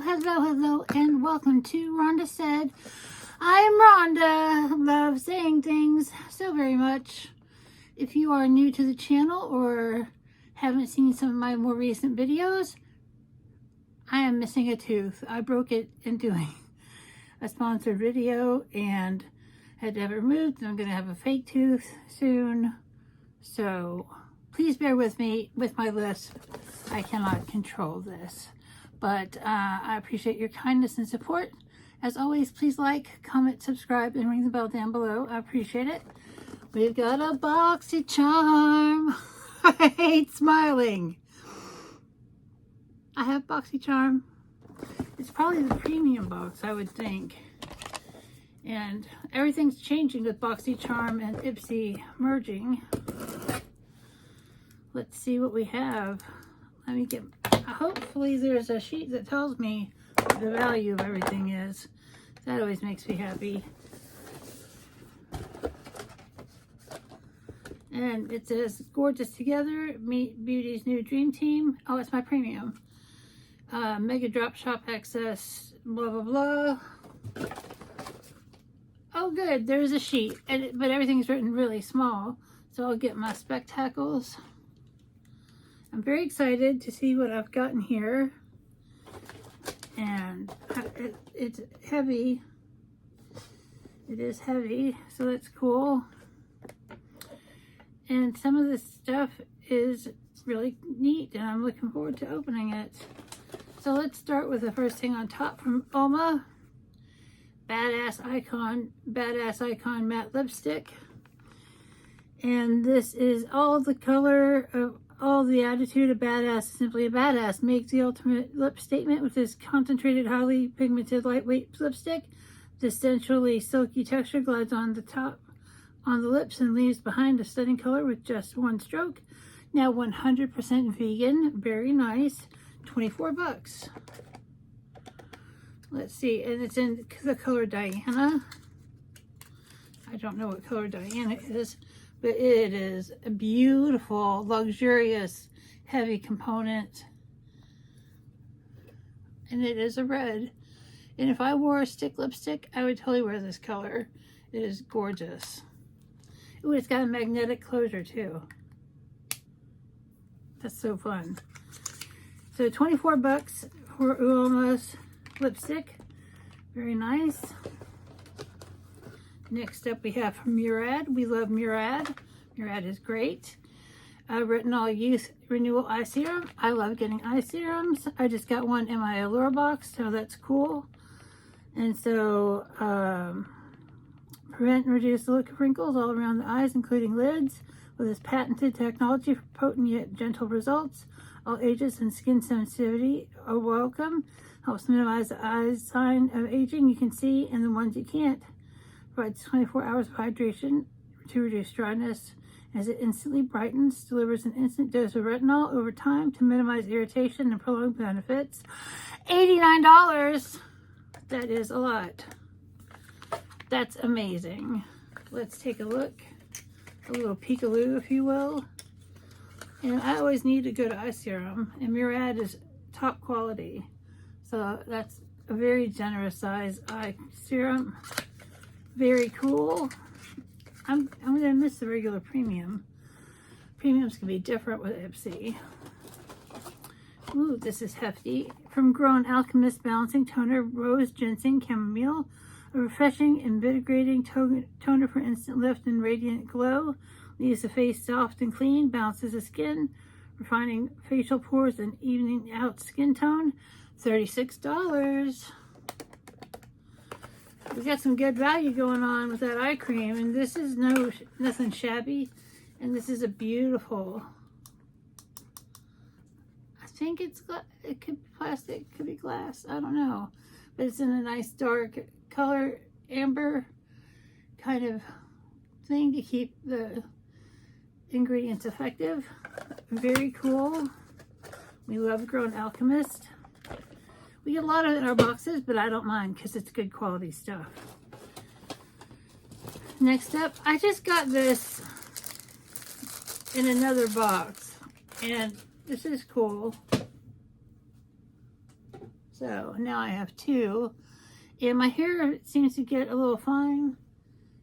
Hello, and welcome to Rhonda Said. I'm Rhonda, love saying things so very much. If you are new to the channel or haven't seen some of my more recent videos, I am missing a tooth. I broke it in doing a sponsored video and had to have it removed, and I'm going to have a fake tooth soon. So please bear with me with my list. I cannot control this. But I appreciate your kindness and support. As always, please like, comment, subscribe, and ring the bell down below. I appreciate it. We've got a Boycharm. I hate smiling. I have Boycharm. It's probably the premium box, I would think. And everything's changing with Boycharm and Ipsy merging. Let's see what we have. Let me get... Hopefully there's a sheet that tells me what the value of everything is. That always makes me happy. And it says, gorgeous together, meet beauty's new dream team. Oh, it's my premium. Mega drop shop access, blah, blah, blah. Oh, good, there's a sheet. But everything's written really small. So I'll get my spectacles. I'm very excited to see what I've gotten here, and it's heavy. It is heavy, so that's cool. And some of this stuff is really neat, and I'm looking forward to opening it. So let's start with the first thing on top from Oma. Badass Icon Matte Lipstick. And this is all the color of all the attitude of badass, simply a badass. Makes the ultimate lip statement with this concentrated, highly pigmented, lightweight lipstick. The essentially silky texture glides on the top, on the lips, and leaves behind a stunning color with just one stroke. Now 100% vegan, very nice. 24 bucks. Let's see, and it's in the color Diana. I don't know what color Diana is, but it is a beautiful, luxurious, heavy component. And it is a red. And if I wore a stick lipstick, I would totally wear this color. It is gorgeous. Ooh, it's got a magnetic closure too. That's so fun. So 24 bucks for Uoma's lipstick. Very nice. Next up we have Murad. We love Murad. Murad is great. Retinol Youth Renewal Eye Serum. I love getting eye serums. I just got one in my Allure box, so that's cool. And so, prevent and reduce the look of wrinkles all around the eyes, including lids, with this patented technology for potent yet gentle results. All ages and skin sensitivity are welcome. Helps minimize the eyes sign of aging you can see and the ones you can't. Provides 24 hours of hydration to reduce dryness as it instantly brightens, delivers an instant dose of retinol over time to minimize irritation and prolong benefits. $89. That is a lot. That's amazing. Let's take a look. A little peekaloo, if you will. And I always need a good eye serum, and Murad is top quality. So that's a very generous size eye serum. Very cool. I'm gonna miss the regular premium. Premiums can be different with Ipsy. Ooh, this is hefty. From Grown Alchemist Balancing Toner, Rose Ginseng Chamomile. A refreshing, invigorating toner for instant lift and radiant glow. Leaves the face soft and clean, balances the skin, refining facial pores and evening out skin tone. $36. We got some good value going on with that eye cream, and this is nothing shabby, and this is a beautiful. I think it could be plastic, it could be glass, I don't know, but it's in a nice dark color, amber kind of thing to keep the ingredients effective. Very cool. We love Grown Alchemist. We get a lot of it in our boxes, but I don't mind because it's good quality stuff. Next up, I just got this in another box, and this is cool. So now I have 2. And my hair seems to get a little fine.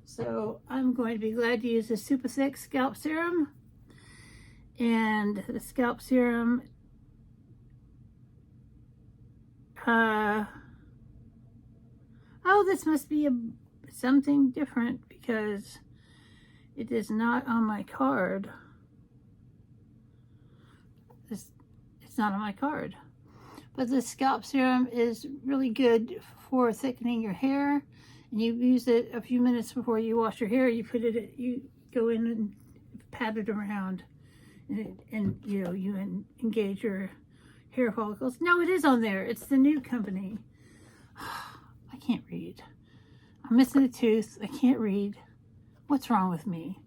So I'm going to be glad to use the Super Thick Scalp Serum. And the Scalp Serum, oh, this must be something different because it is not on my card. It's not on my card. But the Scalp Serum is really good for thickening your hair. And you use it a few minutes before you wash your hair. You put it, you go in and pat it around. And you know, you engage your hair follicles. No, it is on there. It's the new company. I can't read. I'm missing a tooth. I can't read. What's wrong with me?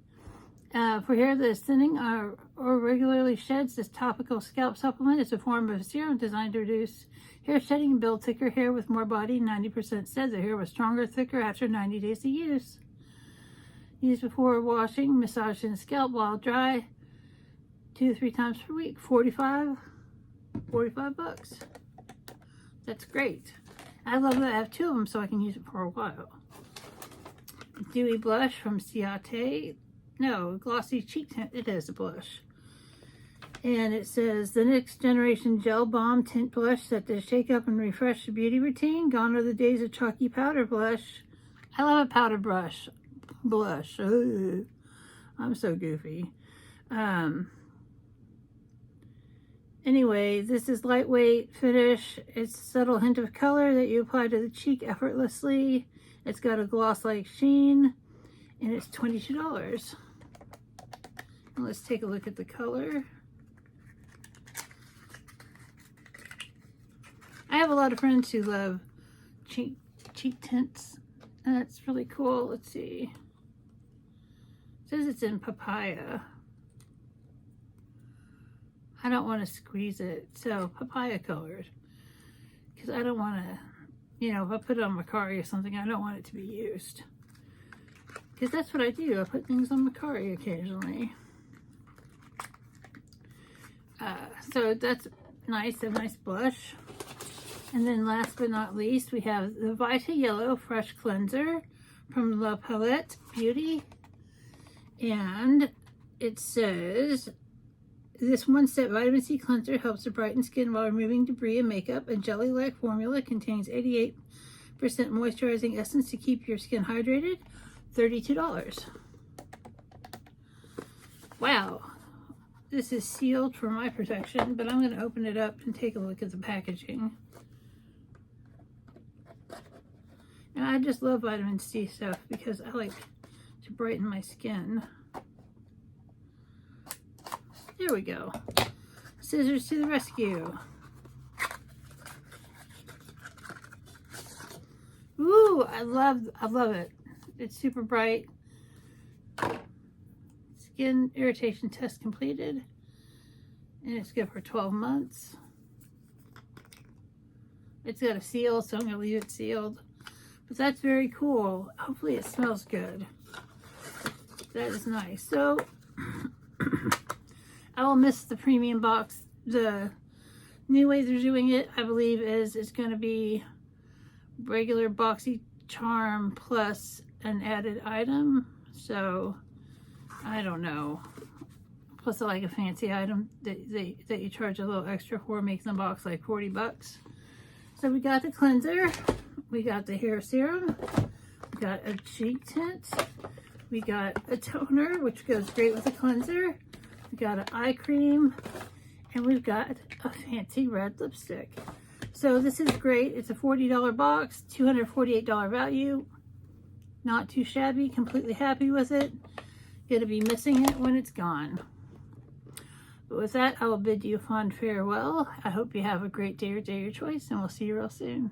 For hair that is thinning or regularly sheds, this topical scalp supplement is a form of serum designed to reduce hair shedding and build thicker hair with more body. 90% said the hair was stronger, thicker after 90 days of use. Use before washing, massage in the scalp while dry, 2 to 3 times per week. 45 bucks. That's great. I love that I have 2 of them so I can use it for a while. Dewy blush from Ciate. No, glossy cheek tint. It is a blush. And it says the next generation gel balm tint blush set to shake up and refresh the beauty routine. Gone are the days of chalky powder blush. I love a powder blush. Ugh. I'm so goofy. Anyway, this is lightweight finish. It's a subtle hint of color that you apply to the cheek effortlessly. It's got a gloss-like sheen, and it's $22. And let's take a look at the color. I have a lot of friends who love cheek tints, and that's really cool. Let's see. It says it's in papaya. I don't want to squeeze it, so papaya colored. Because I don't want to, you know, if I put it on Macari or something, I don't want it to be used. Because that's what I do. I put things on Macari occasionally. So that's nice, a nice blush. And then last but not least, we have the Vita Yellow Fresh Cleanser from La Palette Beauty. And it says, this one-step vitamin C cleanser helps to brighten skin while removing debris and makeup. A jelly-like formula contains 88% moisturizing essence to keep your skin hydrated. $32. Wow. This is sealed for my protection, but I'm going to open it up and take a look at the packaging. And I just love vitamin C stuff because I like to brighten my skin. There we go. Scissors to the rescue. Ooh, I love it. It's super bright. Skin irritation test completed. And it's good for 12 months. It's got a seal, so I'm going to leave it sealed. But that's very cool. Hopefully it smells good. That is nice. So, I will miss the premium box. The new way they're doing it, I believe, is it's going to be regular Boycharm plus an added item. So, I don't know. Plus, like a fancy item that you charge a little extra for, making the box like 40 bucks. So, we got the cleanser. We got the hair serum. We got a cheek tint. We got a toner, which goes great with the cleanser. We got an eye cream. And we've got a fancy red lipstick. So this is great. It's a $40 box, $248 value. Not too shabby. Completely happy with it. Gonna be missing it when it's gone. But with that, I will bid you a fond farewell. I hope you have a great day or day of your choice, and we'll see you real soon.